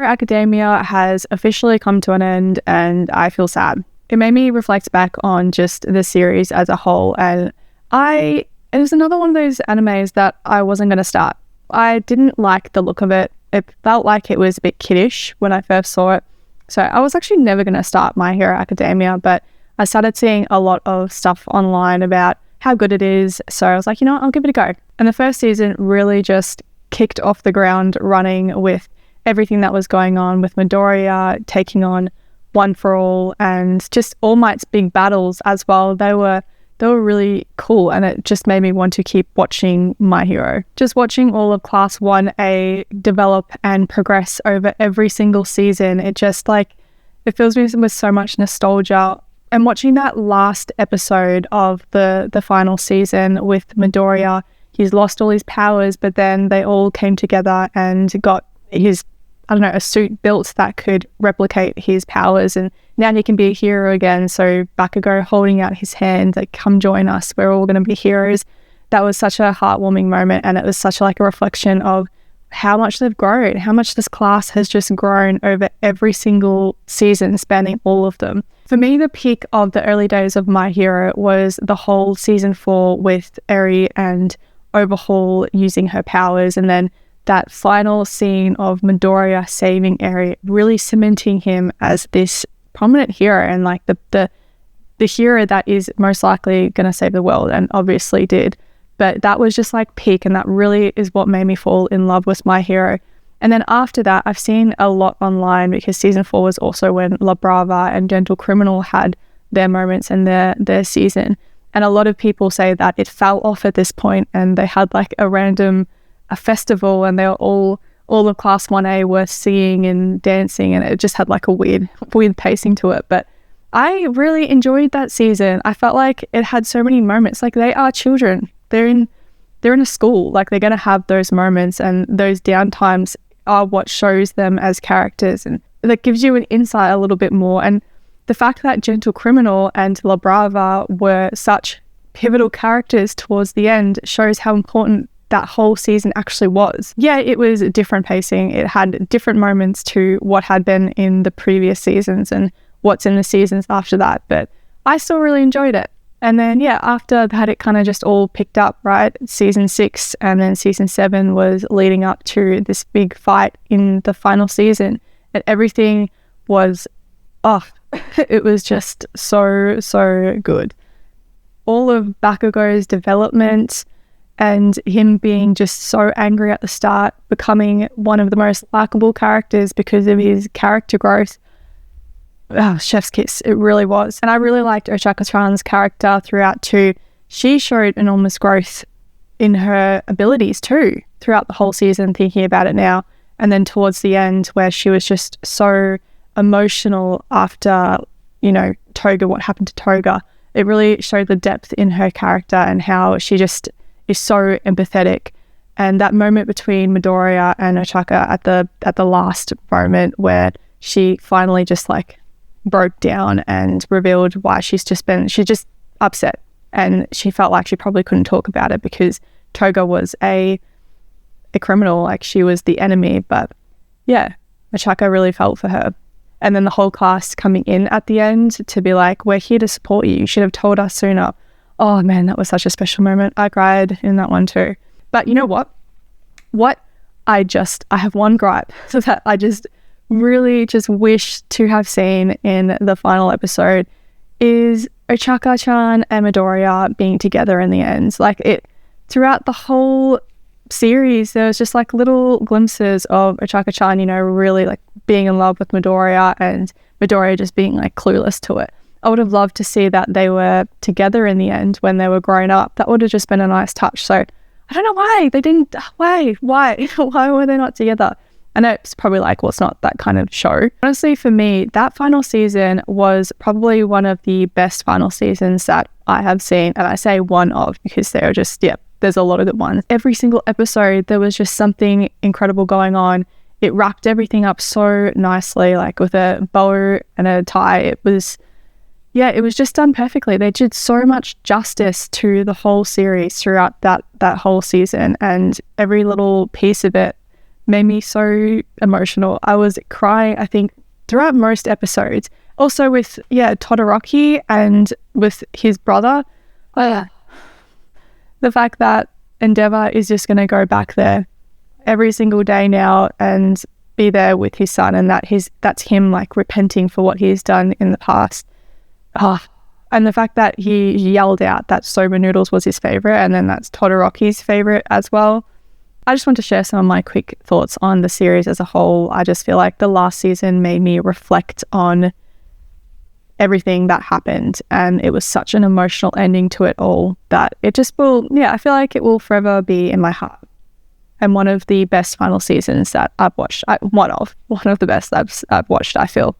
Academia has officially come to an end, and I feel sad. It made me reflect back on just the series as a whole, and it was another one of those animes that I wasn't going to start. I didn't like the look of it. It felt like it was a bit kiddish when I first saw it. So I was actually never going to start My Hero Academia, but I started seeing a lot of stuff online about how good it is. So I was like, you know what, I'll give it a go. And the first season really just kicked off the ground running with everything that was going on with Midoriya taking on One for All and just All Might's big battles as well. They were really cool, and it just made me want to keep watching My Hero. Just watching all of Class 1A develop and progress over every single season, it just it fills me with so much nostalgia. And watching that last episode of the final season with Midoriya, he's lost all his powers, but then they all came together and got his, a suit built that could replicate his powers, and now he can be a hero again. So Bakugo holding out his hand, like, come join us, we're all going to be heroes. That was such a heartwarming moment, and it was such a reflection of how much they've grown, how much this class has just grown over every single season, spanning all of them. For me, the peak of the early days of My Hero was the whole season 4 with Eri and Overhaul using her powers, and then that final scene of Midoriya saving Eri, really cementing him as this prominent hero and the hero that is most likely going to save the world, and obviously did. But that was just peak, and that really is what made me fall in love with My Hero. And then after that, I've seen a lot online, because season 4 was also when La Brava and Gentle Criminal had their moments in their season. And a lot of people say that it fell off at this point, and they had a festival, and they were all of Class 1A were singing and dancing, and it just had a weird pacing to it. But I really enjoyed that season. I felt like it had so many moments. They are children. They're in a school. They're going to have those moments, and those downtimes are what shows them as characters, and that gives you an insight a little bit more. And the fact that Gentle Criminal and La Brava were such pivotal characters towards the end shows how important that whole season actually was. Yeah, it was different pacing. It had different moments to what had been in the previous seasons and what's in the seasons after that, but I still really enjoyed it. And then, yeah, after that, it kind of just all picked up, right? Season 6 and then season 7 was leading up to this big fight in the final season, and everything was it was just so good. All of Bakugo's development and him being just so angry at the start, becoming one of the most likable characters because of his character growth. Chef's kiss, it really was. And I really liked Ochako-chan's character throughout too. She showed enormous growth in her abilities too throughout the whole season, thinking about it now. And then towards the end, where she was just so emotional after, Toga, what happened to Toga. It really showed the depth in her character and how she just is so empathetic. And that moment between Midoriya and Ochako at the last moment, where she finally just broke down and revealed why she's just upset, and she felt like she probably couldn't talk about it because Toga was a criminal, she was the enemy. But yeah, Ochako really felt for her. And then the whole class coming in at the end to be we're here to support you, you should have told us sooner. Oh man, that was such a special moment. I cried in that one too. But you know what I have one gripe that I just really just wish to have seen in the final episode is Ochako-chan and Midoriya being together in the end. Throughout the whole series, there was just little glimpses of Ochako-chan, really being in love with Midoriya, and Midoriya just being clueless to it. I would have loved to see that they were together in the end when they were grown up. That would have just been a nice touch. So I don't know why they didn't. Why were they not together? I know it's probably it's not that kind of show. Honestly, for me, that final season was probably one of the best final seasons that I have seen. And I say one of because there are just, there's a lot of good ones. Every single episode, there was just something incredible going on. It wrapped everything up so nicely, with a bow and a tie. It was just done perfectly. They did so much justice to the whole series throughout that whole season, and every little piece of it made me so emotional. I was crying, I think, throughout most episodes. Also with, Todoroki and with his brother. The fact that Endeavor is just going to go back there every single day now and be there with his son, and that's him like repenting for what he's done in the past. And the fact that he yelled out that soba noodles was his favorite, and then that's Todoroki's favorite as well. I just want to share some of my quick thoughts on the series as a whole. I just feel like the last season made me reflect on everything that happened, and it was such an emotional ending to it all that it just will, I feel like it will forever be in my heart, and one of the best final seasons that I've watched. One of the best I've watched, I feel.